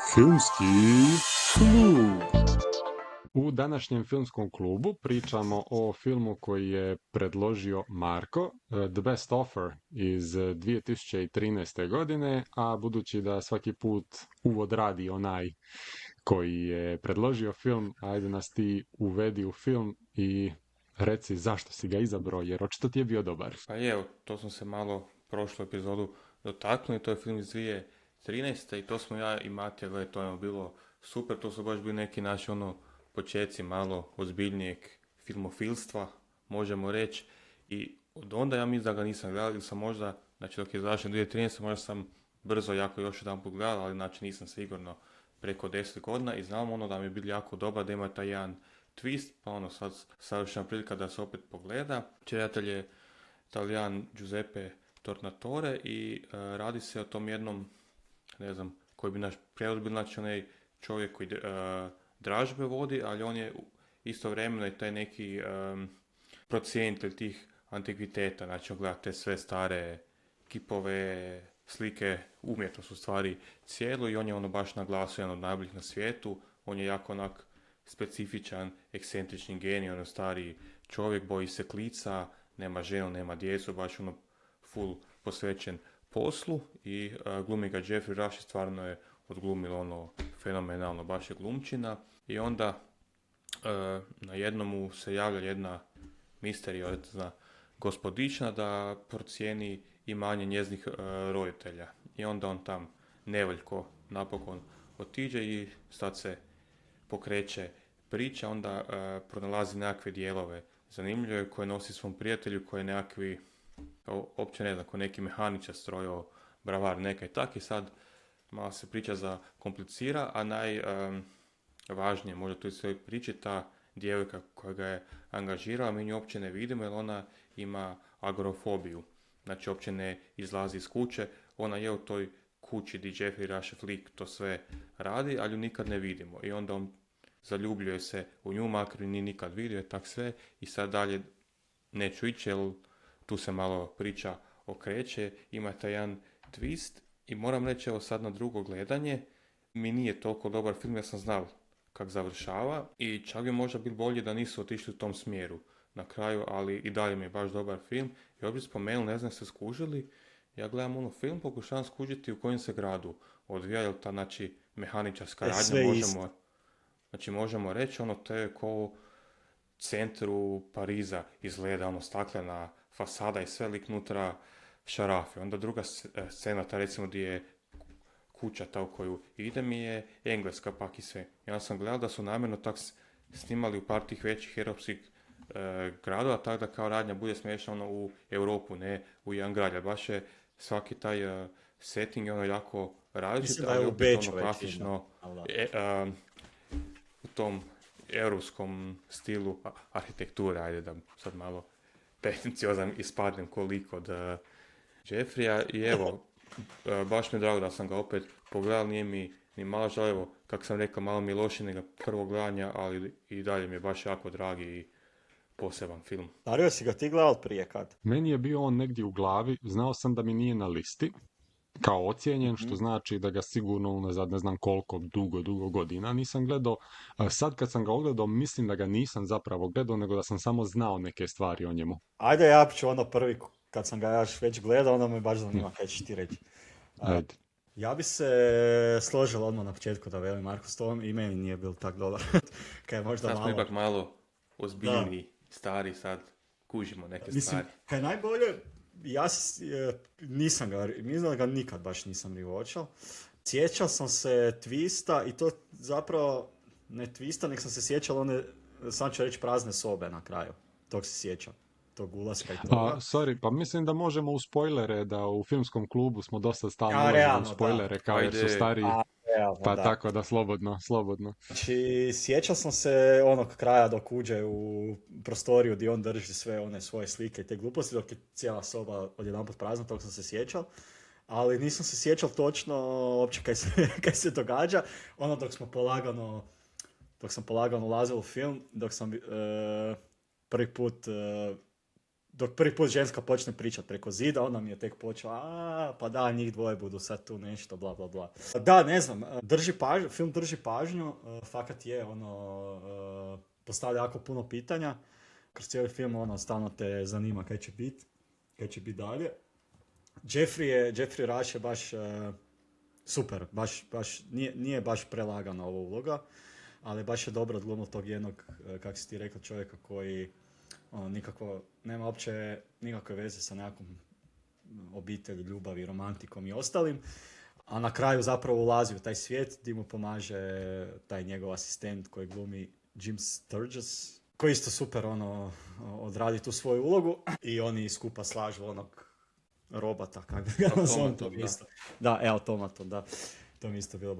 Filmski klub. U današnjem filmskom klubu pričamo o filmu koji je predložio Marko, The Best Offer iz 2013. godine, a budući da svaki put uvod radi onaj koji je predložio film, ajde nas ti uvedi u film i reci zašto si ga izabrao, jer očito ti je bio dobar. Pa je, evo, to smo se malo prošlu epizodu dotaknuli, to je film iz 2013. i to smo ja i Matija gledali, to je bilo super, to su baš bili neki naši počeci malo ozbiljnijeg filmofilstva, možemo reći, i od onda ja mislim da ga nisam gledao, ili sam možda, znači dok je izašao 2013. možda sam brzo jako još jedan put gledao, ali znači nisam sigurno preko 10 godina i znam da mi je bilo jako dobar, da ima taj jedan twist, pa sad savršena prilika da se opet pogleda. Čitatelj je Talijan Giuseppe Tornatore i radi se o tom jednom, ne znam, koji bi naš prijevod bio, znači onaj čovjek koji dražbe vodi, ali on je istovremeno i taj neki procjenitelj tih antikviteta, znači on gleda te sve stare kipove, slike, umjetnost u stvari cijelu i on je baš naglasio jedan od najboljih na svijetu, on je jako onak specifičan, ekscentrični genij, stari čovjek, boji se klica, nema ženu, nema djecu, baš full posvećen poslu i glumi ga Jeffrey Rush i stvarno je odglumilo fenomenalno, baš je glumčina i onda na jednomu se javlja jedna misteriozna gospodična da procijeni imanje njeznih roditelja i onda on tam nevoljko napokon otiđe i sad se pokreće priča, onda pronalazi nekakve dijelove zanimljive koje nosi svom prijatelju, koje je nekakvi, opće ne znam, ko neki mehaničar strojao, bravar neka i tak i sad malo se priča zakomplicira, a najvažnije možda tu je sve priči ta djevojka koja ga je angažirala, mi nju uopće ne vidimo jer ona ima agorofobiju, znači uopće ne izlazi iz kuće, ona je u toj kući di Jeffrey Rush lik to sve radi, ali ju nikad ne vidimo i onda on zaljubljuje se u nju, makar ni nikad vidio, tak sve i sad dalje neću ići, jer tu se malo priča okreće, ima taj jedan twist i moram reći, evo sad na drugo gledanje, mi nije toliko dobar film, ja sam znao kak završava i čak bi možda bilo bolje da nisu otišli u tom smjeru na kraju, ali i dalje mi je baš dobar film i ovdje spomenuli, ne znam se skužili, ja gledam film, pokušavam skužiti u kojem se gradu odvija, jer ta znači mehaničarska radnja možemo reći, to je ko u centru Pariza izgleda, staklena fasada i sve lik nutra šarafe. Onda druga scena, ta recimo gdje je kuća ta u koju ide mi je Engleska pak i sve. Ja sam gledao da su namjerno tak snimali u par tih većih europskih gradova, tako da kao radnja bude smiješna u Europu, ne u jedan grad. Baš je svaki taj setting je jako različit, ali opet klasično u tom europskom stilu arhitekture, ajde da sad malo pretenciozan ispadnem koliko od Jeffreya i evo, baš mi je drago da sam ga opet pogledao, nije mi ni malo žao, evo, kako sam rekao, malo mi je loši nego prvog gledanja, ali i dalje mi je baš jako dragi i poseban film. Dario, si ga ti gledao prije kad? Meni je bio on negdje u glavi, znao sam da mi nije na listi, kao ocijenjen, što znači da ga sigurno unazad ne znam koliko dugo godina nisam gledao. Sad kad sam ga ogledao, mislim da ga nisam zapravo gledao, nego da sam samo znao neke stvari o njemu. Ajde, ja ću prvi, kad sam ga još već gledao, onda me baš zanima kaj ćeš ti reći. Ajde. Ja bi se složila odmah na početku da velim Marko s tobom i meni nije bil tak dobar. Kaj možda sad malo... smo ipak malo ozbiljni, stari, sad kužimo neke stvari. Kaj najbolje, ja nisam ga, mislim da ga nikad baš nisam rewatchao. Sjećao sam se twista i to zapravo ne twista, nek sam se sjećao one, sam ću reći, prazne sobe na kraju. Tog se sjećam. Tog ulaska i toga. Pa mislim da možemo u spoilere, da u filmskom klubu smo dosta stalno ulazili u spoilere, kao jer su stariji, pa da. Tako da slobodno. Znači, sjećao sam se onog kraja dok uđe u prostoriju gdje on drži sve one svoje slike i te gluposti, dok je cijela soba odjedanput prazna, tog sam se sjećao. Ali nisam se sjećao točno uopće kaj se događa. Dok sam polagano ulazio u film, dok sam prvi put dok prvi put ženska počne pričat preko zida, onda mi je tek počela, pa da, njih dvoje budu sad tu nešto, bla, bla, bla. Da, ne znam, film drži pažnju, fakat je, postavlja jako puno pitanja, kroz cijeli film, stalno te zanima kaj će biti dalje. Jeffrey Rush je baš super, baš nije baš prelagana ova uloga, ali baš je dobro odglumio tog jednog, kako si ti rekao, čovjeka koji nema uopće nikakve veze sa nekakvom obitelji, ljubavi, romantikom i ostalim, a na kraju zapravo ulazi u taj svijet gdje mu pomaže taj njegov asistent koji glumi Jim Sturgis, koji isto super odradi tu svoju ulogu i oni skupa slažu onog robota, kako ga nazovem, to isto. Da, automaton, da. To mi isto bilo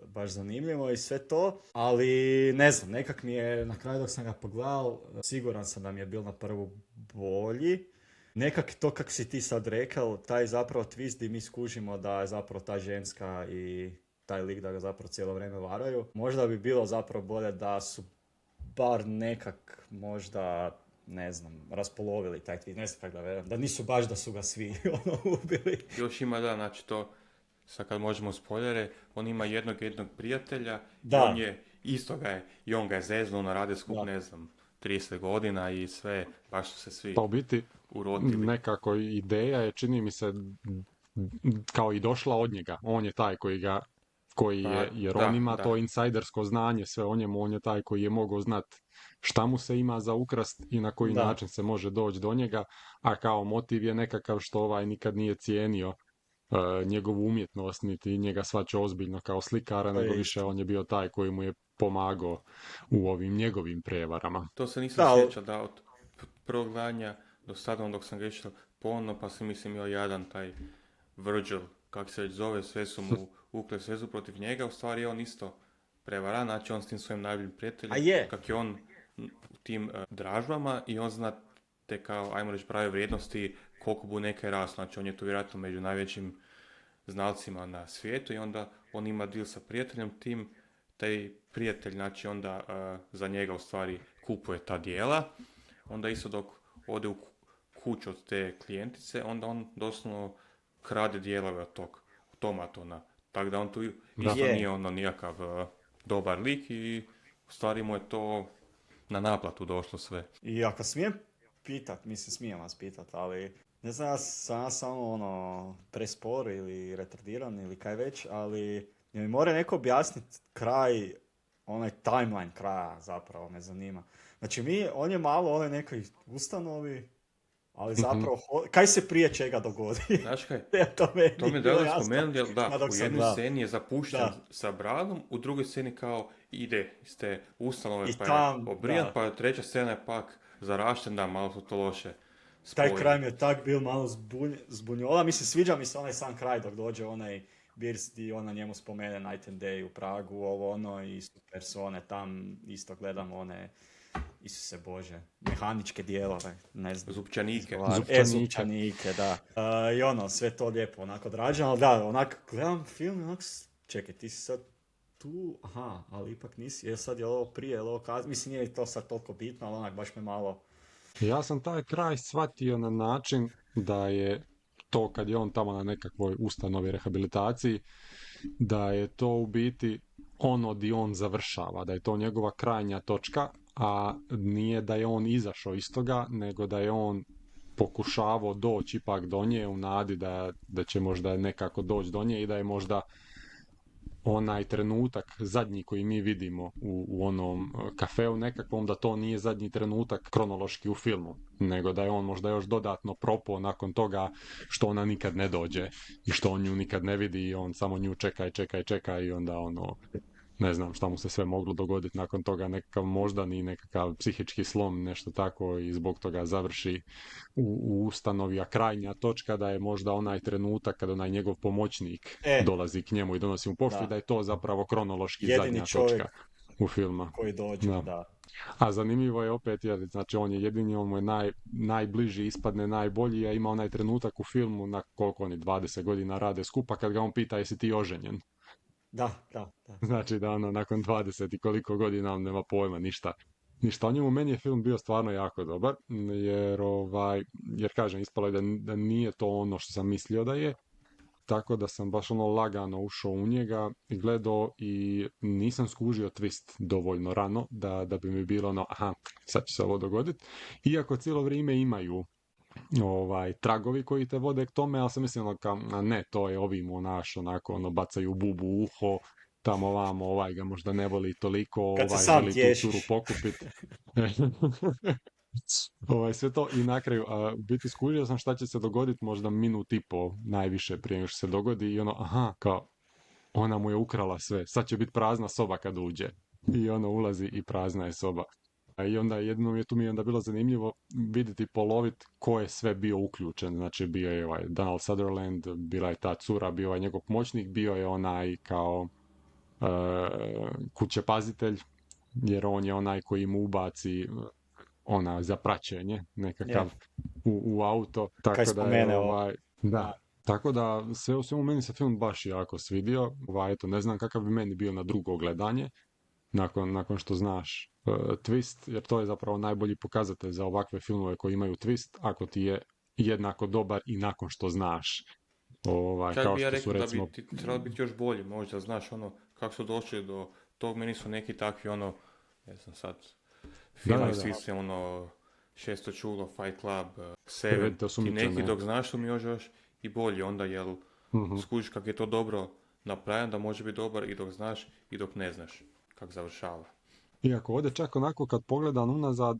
baš zanimljivo i sve to, ali ne znam, nekak mi je na kraju dok sam ga pogledao, siguran sam da mi je bil na prvu bolji. Nekak to kak si ti sad rekao, taj zapravo twist gdje mi skužimo da je zapravo ta ženska i taj lik da ga zapravo cijelo vrijeme varaju. Možda bi bilo zapravo bolje da su bar nekak možda, ne znam, raspolovili taj twist, ne znam kako da velim, da nisu baš da su ga svi ubili. Još ima znači to, sad kad možemo spoilere, on ima jednog prijatelja, da. I on je, isto ga je, i on ga je zeznuo, rade skup, ne znam, 30 godina i sve, baš su se svi pa u biti urotili. Nekako ideja je, čini mi se, kao i došla od njega. On je taj jer on ima to insajdersko znanje, sve o njemu, on je taj koji je mogao znat šta mu se ima za ukrast i na koji način se može doći do njega, a kao motiv je nekakav što ovaj nikad nije cijenio njegovu umjetnost, niti njega svačao ozbiljno kao slikara, nego više on je bio taj koji mu je pomagao u ovim njegovim prevarama. To se nisam sjećao da od prvog gledanja do sada, dok sam ga išao ponovno, pa sam mislim imao jadan taj Virgil, kako se već zove, sve su mu ukle svezu protiv njega, u stvari je on isto prevara, znači on s tim svojim najboljim prijateljem, kak je on u tim dražbama i on zna te kao, ajmo reći, prave vrijednosti koliko bu neke ras, znači on je tu vjerojatno među najvećim znalcima na svijetu i onda on ima deal sa prijateljem tim, taj prijatelj znači onda za njega u stvari kupuje ta dijela, onda isto dok ode u kuću od te klijentice, onda on doslovno krade dijelove od tog automatona, tako da on tu isto nije nijakav dobar lik i u stvari mu je to na naplatu došlo sve. I ako smijem smijem vas pitat, ali ne znam, ja sam samo prespor ili retardiran ili kaj već, ali mi mora neko objasniti kraj, onaj timeline kraja zapravo me zanima. Znači on je malo onaj nekoj ustanovi, ali zapravo, kaj se prije čega dogodi? Znaš kaj, to mi je dalo spomenuti, u jednoj sceni je zapušten sa bradom, u drugoj sceni kao ide iz te ustanove pa je obrijan, pa treća scena je pak zarašten, da, malo su to loše spojeni. Taj kraj mi je tak bil malo zbunjola, mislim, sviđa mi se onaj sam kraj dok dođe onaj Birs di ona njemu spomene Night and Day u Pragu, i super su one tam, isto gledam one, Isuse Bože, mehaničke dijelove, ne znam. Zupčanike, da. I sve to lijepo onako odrađeno, ali da, onako gledam film i onako, čekaj, ti si sad tu, ali ipak nisi, sad je ovo prije, ovo mislim nije to sad toliko bitno, ali onak baš me malo... Ja sam taj kraj shvatio na način da je to kad je on tamo na nekakvoj ustanovi rehabilitaciji, da je to u biti ono di on završava, da je to njegova krajnja točka, a nije da je on izašao iz toga, nego da je on pokušavao doći ipak do nje u nadi da će možda nekako doći do nje i da je možda onaj trenutak zadnji koji mi vidimo u onom kafeu nekakvom, da to nije zadnji trenutak kronološki u filmu, nego da je on možda još dodatno propao nakon toga što ona nikad ne dođe i što on nju nikad ne vidi i on samo nju čeka i onda ne znam šta mu se sve moglo dogoditi nakon toga, nekakav moždani, nekakav psihički slom, nešto tako i zbog toga završi u ustanovi, a krajnja točka da je možda onaj trenutak kada onaj njegov pomoćnik dolazi k njemu i donosi mu poštu, da je to zapravo kronološki jedini zadnja točka u filmu. Koji dođe, da. A zanimljivo je opet, znači on je jedini, on mu je najbliži, ispadne najbolji, a ima onaj trenutak u filmu na koliko oni 20 godina rade skupa kad ga on pita jesi ti oženjen. Da. Znači da nakon 20 i koliko godina on nema pojma ništa Ništa o njemu, meni je film bio stvarno jako dobar, jer, jer kažem, ispalo je da nije to ono što sam mislio da je, tako da sam baš ono lagano ušao u njega i gledao i nisam skužio twist dovoljno rano da bi mi bilo ono, aha, sad će se ovo dogoditi. Iako cijelo vrijeme imaju tragovi koji te vode k tome, ali sam mislim ono kao, a ne, to je ovi mu naš, onako, ono, bacaju bubu u uho, tamo ovamo, ga možda ne voli toliko, Kad se sam želi tu tješiš. curu pokupiti. Sve to i na kraju, u biti skužio sam šta će se dogoditi možda minut i pol najviše prije nego što se dogodi i ono, aha, kao, ona mu je ukrala sve, sad će biti prazna soba kad uđe. I ono ulazi i prazna je soba. I onda jednom je tu mi je onda bilo zanimljivo vidjeti polovit ko je sve bio uključen. Znači bio je Donald Sutherland, bila je ta cura, bio je njegov pomoćnik, bio je onaj kao kućepazitelj, jer on je onaj koji mu ubaci ona za praćenje nekakav u auto. Tako da je da. Tako da sve u svemu meni se film baš jako svidio. Eto, ne znam kakav bi meni bio na drugo gledanje nakon što znaš twist, jer to je zapravo najbolji pokazatelj za ovakve filmove koji imaju twist, ako ti je jednako dobar i nakon što znaš. Čak Kao bi ja što su rekao recimo... da bi ti trebalo biti još bolji, možda, znaš, ono, kako su došli do tog, meni su neki takvi, ono, ne znam sad, filmi svi se, ono, 600 čulo, Fight Club, Seven, ti neki dok znaš su mi još i bolji, onda, jel, skužiš kako je to dobro napravljeno, da može biti dobar i dok znaš i dok ne znaš kako završava. Iako ovdje čak onako kad pogledam unazad,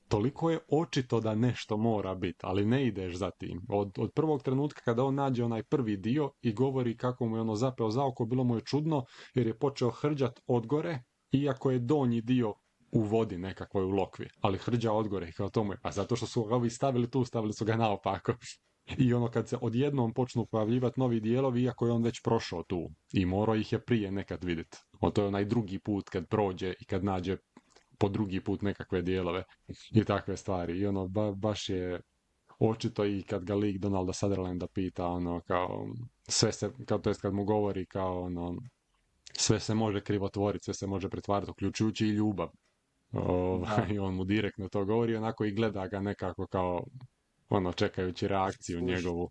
toliko je očito da nešto mora biti, ali ne ideš za tim. Od prvog trenutka kada on nađe onaj prvi dio i govori kako mu je ono zapeo za oko, bilo mu je čudno jer je počeo hrđat odgore, iako je donji dio u vodi nekakvoj u lokvi, ali hrđa odgore i kao tomu je, a zato što su ga ovi stavili tu, stavili su ga naopako. I ono kad se odjednom počnu pojavljivati novi dijelovi, iako je on već prošao tu i morao ih je prije nekad vidjeti. To je onaj drugi put kad prođe i kad nađe po drugi put nekakve dijelove i takve stvari. I ono, baš je očito i kad ga lik Donalda Sutherlanda pita, ono, kao, sve se, kao, to jest kad mu govori kao, ono, sve se može krivotvoriti, sve se može pretvarati, uključujući i ljubav. I on mu direktno to govori, onako i gleda ga nekako kao, ono, čekajući reakciju njegovu.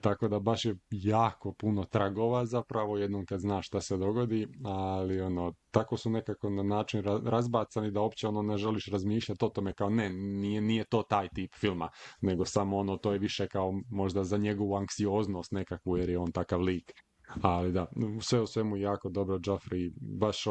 Tako da baš je jako puno tragova zapravo jednom kad znaš šta se dogodi, ali ono, tako su nekako na način razbacani da uopće ono ne želiš razmišljati o tome kao ne, nije to taj tip filma, nego samo ono, to je više kao možda za njegovu anksioznost nekakvu jer je on takav lik. Ali da, sve u svemu jako dobro Joffrey, baš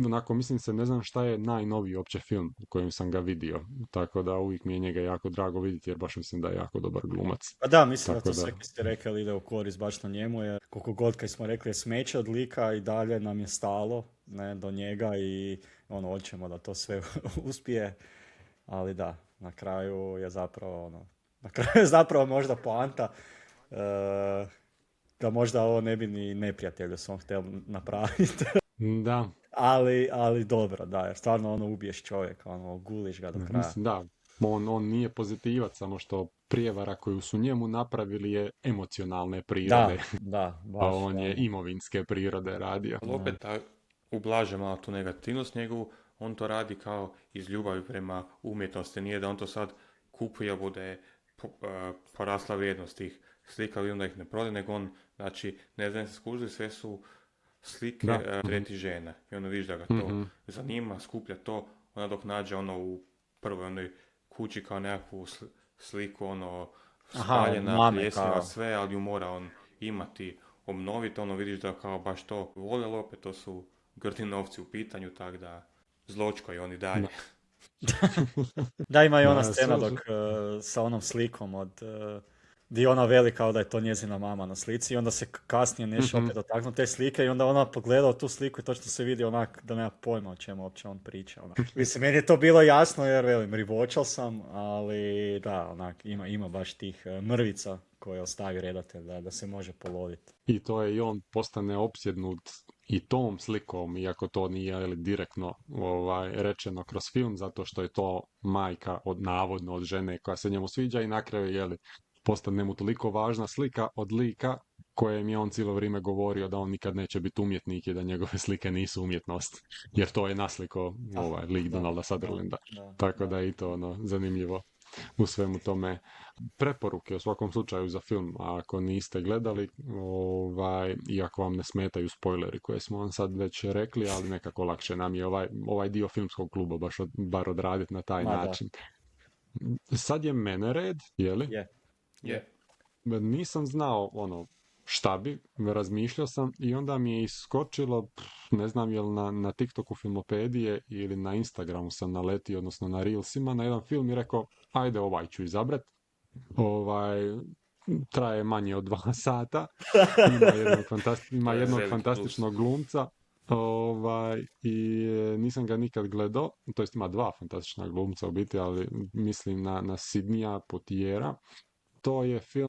onako, mislim se, ne znam šta je najnoviji opće film u kojem sam ga vidio, tako da uvijek mi je njega jako drago vidjeti jer baš mislim da je jako dobar glumac. Pa da, mislim tako da to sve kad ste rekli ide u korist baš na njemu, jer koliko god kad smo rekli je smeće od lika i dalje nam je stalo do njega i ono, hoćemo da to sve uspije, ali da, na kraju je zapravo možda poanta da možda ovo ne bi ni neprijatelju sam htio napraviti. Da. Ali dobro, da, jer stvarno ono ubiješ čovjeka, ono, guliš ga do kraja. Mislim, da, on nije pozitivac, samo što prijevara koju su njemu napravili je emocionalne prirode. Da, baš. A on je imovinske prirode radio. Ali opet ublaže malo tu negativnost njegovu, on to radi kao iz ljubavi prema umjetnosti, nije da on to sad kupuje, bude porasla vrijednost tih slika, ali onda ih ne prodaje, nego on, znači, ne znam se skužili, sve su slike treti žena. I ono vidiš da ga to zanima, skuplja to, onda dok nađe ono u prvoj onoj kući kao nekakvu sliku, ono, spaljena, pljesnjava sve, ali ju mora on imati, obnoviti, ono vidiš da kao baš to vole, ali opet to su grdi novci u pitanju, tak da zločko i oni dalje. Da, ima i ona scena dok sa onom slikom od... Di ona veli kao da je to njezina mama na slici i onda se kasnije nešto opet dotaknu te slike i onda ona pogleda tu sliku i točno se vidi onak da nema pojma o čemu uopće on priča. Onak. Mislim, meni je to bilo jasno jer velim, rivočal sam, ali da, onak, ima baš tih mrvica koje ostavi redatelj da se može poloviti. I to je i on postane opsjednut i tom slikom, iako to nije direktno rečeno kroz film, zato što je to majka navodno od žene koja se njemu sviđa i na kraju postane mu toliko važna slika od lika kojem je on cijelo vrijeme govorio da on nikad neće biti umjetnik i da njegove slike nisu umjetnost. Jer to je nasliko lik Donalda Sutherlanda. Tako da je i to zanimljivo u svemu tome. Preporuke u svakom slučaju za film, a ako niste gledali, iako vam ne smetaju spoileri koje smo vam sad već rekli, ali nekako lakše nam je ovaj dio filmskog kluba bar odraditi na taj način. Sad je mene red, je li? Je. Nisam znao šta bi, razmišljao sam i onda mi je iskočilo, ne znam je li na TikToku Filmopedije ili na Instagramu sam naletio, odnosno na Reelsima, na jedan film i rekao, ajde ovaj ću izabrat. Traje manje od 2 sata, ima jednog fantastičnog glumca, i nisam ga nikad gledao, to jest ima 2 fantastična glumca u biti, ali mislim na Sidneya Poitiera. To je film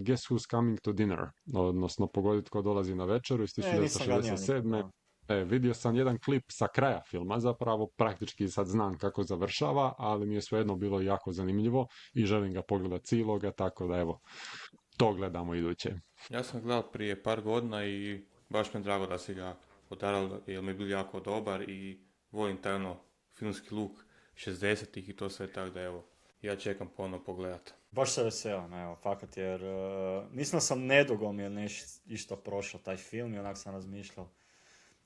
Guess Who's Coming to Dinner, odnosno Pogoditi tko dolazi na večeru iz 1967. Vidio sam jedan klip sa kraja filma, zapravo praktički sad znam kako završava, ali mi je svejedno bilo jako zanimljivo i želim ga pogledati cijeloga, tako da evo, to gledamo iduće. Ja sam gledao prije par godina i baš mi je drago da si ga odarao, jer mi je bio jako dobar i volim taj filmski luk 60-ih i to sve, tako da evo, ja čekam ponovno pogledat. Baš se veselam, evo, fakat, jer mislim da sam nedugom je isto prošao taj film i onak sam razmišljao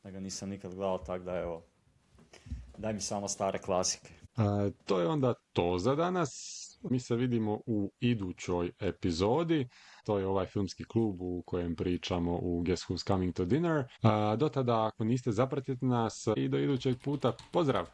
da ga nisam nikad gledao, tako da evo, daj mi samo stare klasike. To je onda to za danas. Mi se vidimo u idućoj epizodi. To je ovaj filmski klub u kojem pričamo u Guess Who's Coming to Dinner. Do tada, ako niste, zapratite nas i do idućeg puta. Pozdrav!